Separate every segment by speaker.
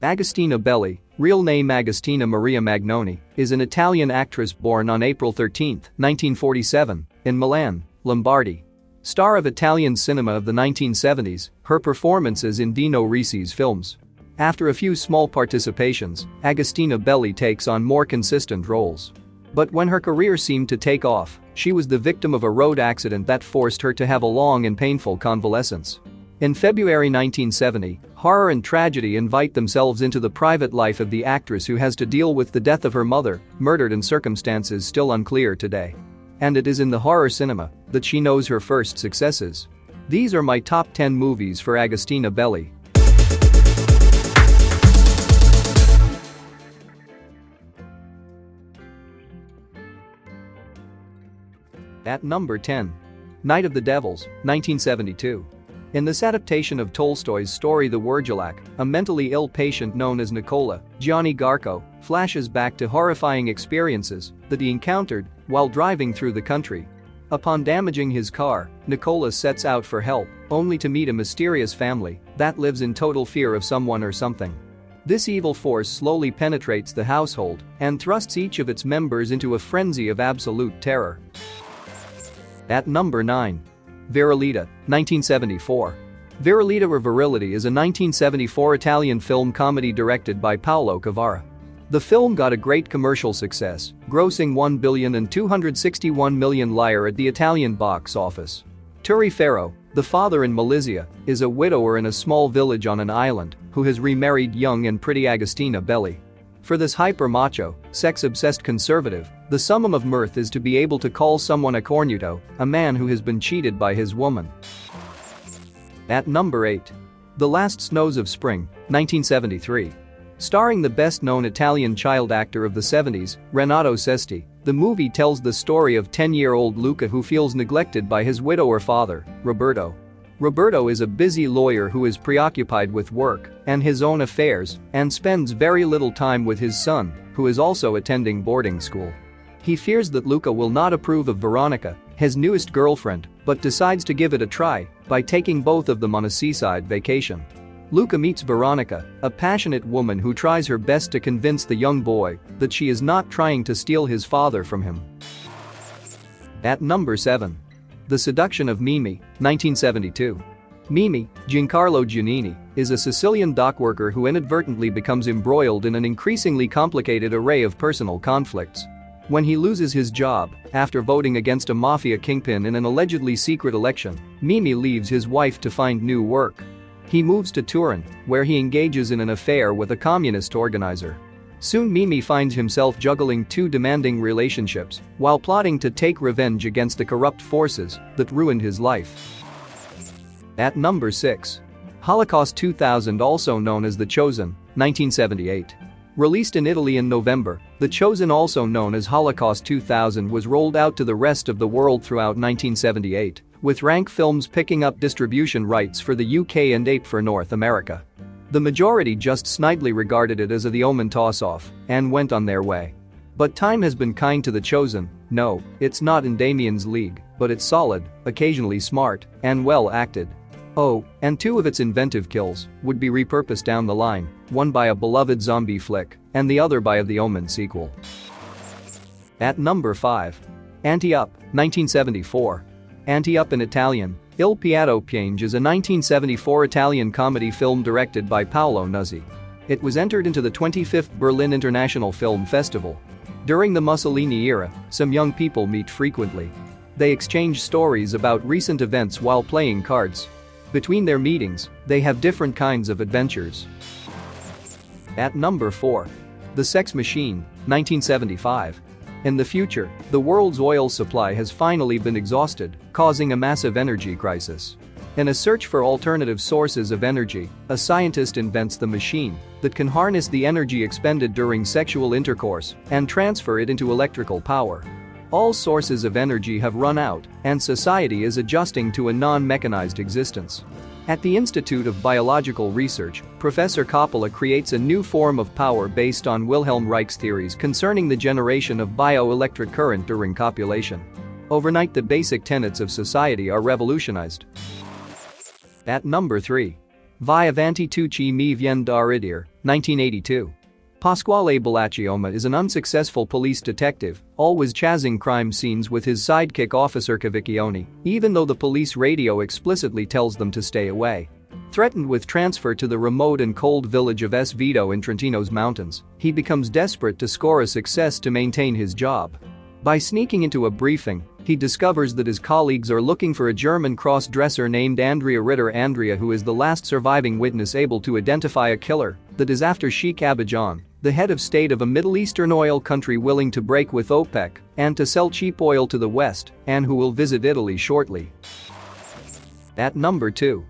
Speaker 1: Agostina Belli, real name Agostina Maria Magnoni, is an Italian actress born on April 13, 1947, in Milan, Lombardy. Star of Italian cinema of the 1970s, her performances in Dino Risi's films. After a few small participations, Agostina Belli takes on more consistent roles. But when her career seemed to take off, she was the victim of a road accident that forced her to have a long and painful convalescence. In February 1970, horror and tragedy invite themselves into the private life of the actress who has to deal with the death of her mother, murdered in circumstances still unclear today. And it is in the horror cinema that she knows her first successes. These are my top 10 movies for Agostina Belli. At number 10. Night of the Devils, 1972. In this adaptation of Tolstoy's story The Wurgelak, a mentally ill patient known as Nicola, Gianni Garco, flashes back to horrifying experiences that he encountered while driving through the country. Upon damaging his car, Nicola sets out for help, only to meet a mysterious family that lives in total fear of someone or something. This evil force slowly penetrates the household and thrusts each of its members into a frenzy of absolute terror. At number 9. Virility, 1974. Virility or Virility is a 1974 Italian film comedy directed by Paolo Cavara. The film got a great commercial success, grossing $1,261 million lire at the Italian box office. Turi Ferro, the father in Malaysia, is a widower in a small village on an island who has remarried young and pretty Agostina Belli. For this hyper-macho, sex-obsessed conservative, the summum of mirth is to be able to call someone a cornuto, a man who has been cheated by his woman. At number 8. The Last Snows of Spring, 1973. Starring the best-known Italian child actor of the 70s, Renato Sesti, the movie tells the story of 10-year-old Luca who feels neglected by his widower father, Roberto. Roberto is a busy lawyer who is preoccupied with work and his own affairs and spends very little time with his son, who is also attending boarding school. He fears that Luca will not approve of Veronica, his newest girlfriend, but decides to give it a try by taking both of them on a seaside vacation. Luca meets Veronica, a passionate woman who tries her best to convince the young boy that she is not trying to steal his father from him. At number 7. The Seduction of Mimi, 1972. Mimi, Giancarlo Giannini, is a Sicilian dockworker who inadvertently becomes embroiled in an increasingly complicated array of personal conflicts. When he loses his job after voting against a mafia kingpin in an allegedly secret election, Mimi leaves his wife to find new work. He moves to Turin, where he engages in an affair with a communist organizer. Soon Mimi finds himself juggling two demanding relationships while plotting to take revenge against the corrupt forces that ruined his life. At number 6. Holocaust 2000, also known as The Chosen, 1978. Released in Italy in November, The Chosen, also known as Holocaust 2000, was rolled out to the rest of the world throughout 1978, with Rank Films picking up distribution rights for the UK and Ape for North America. The majority just snidely regarded it as a The Omen toss-off and went on their way. But time has been kind to The Chosen. No, it's not in Damien's league, but it's solid, occasionally smart, and well acted. Oh, and two of its inventive kills would be repurposed down the line, one by a beloved zombie flick and the other by a The Omen sequel. At number 5. Ante Up, 1974. Ante Up in Italian, Il Piatto Piange, is a 1974 Italian comedy film directed by Paolo Nuzzi. It was entered into the 25th Berlin International Film Festival. During the Mussolini era, some young people meet frequently. They exchange stories about recent events while playing cards. Between their meetings, they have different kinds of adventures. At number 4. The Sex Machine, 1975. In the future, the world's oil supply has finally been exhausted, causing a massive energy crisis. In a search for alternative sources of energy, a scientist invents the machine that can harness the energy expended during sexual intercourse and transfer it into electrical power. All sources of energy have run out, and society is adjusting to a non-mechanized existence. At the Institute of Biological Research, Professor Coppola creates a new form of power based on Wilhelm Reich's theories concerning the generation of bioelectric current during copulation. Overnight, the basic tenets of society are revolutionized. At number 3. Via vanti tucci mi vien da ridere, 1982. Pasquale Bellacchioma is an unsuccessful police detective, always chazzing crime scenes with his sidekick Officer Cavicchione, even though the police radio explicitly tells them to stay away. Threatened with transfer to the remote and cold village of S. Vito in Trentino's mountains, he becomes desperate to score a success to maintain his job. By sneaking into a briefing, he discovers that his colleagues are looking for a German cross-dresser named Andrea Ritter. Andrea, who is the last surviving witness able to identify a killer, that is after Sheikh Abidjan, the head of state of a Middle Eastern oil country willing to break with OPEC and to sell cheap oil to the West, and who will visit Italy shortly. At number 2.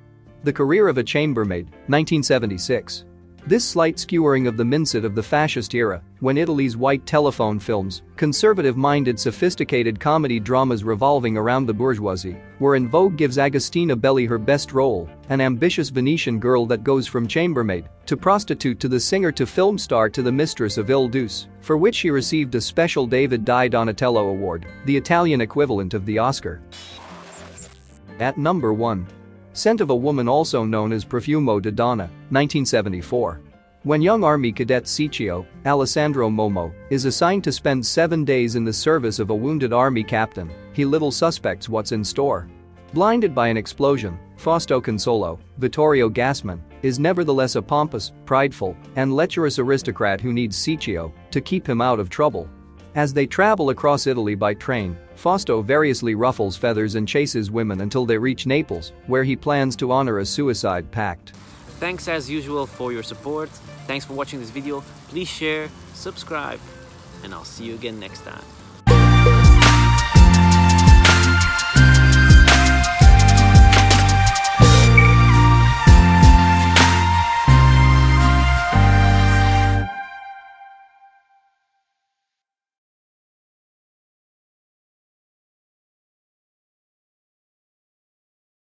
Speaker 1: The Career of a Chambermaid, 1976. This slight skewering of the mindset of the fascist era, when Italy's white telephone films, conservative-minded sophisticated comedy dramas revolving around the bourgeoisie, were in vogue, gives Agostina Belli her best role, an ambitious Venetian girl that goes from chambermaid to prostitute to the singer to film star to the mistress of Il Duce, for which she received a special David Di Donatello Award, the Italian equivalent of the Oscar. At number 1. Scent of a Woman, also known as Profumo di Donna, 1974. When young army cadet Ciccio, Alessandro Momo, is assigned to spend 7 days in the service of a wounded army captain, he little suspects what's in store. Blinded by an explosion, Fausto Consolo, Vittorio Gassman, is nevertheless a pompous, prideful, and lecherous aristocrat who needs Ciccio to keep him out of trouble. As they travel across Italy by train, Fausto variously ruffles feathers and chases women until they reach Naples, where he plans to honor a suicide pact.
Speaker 2: Thanks as usual for your support. Thanks for watching this video. Please share, subscribe, and I'll see you again next time.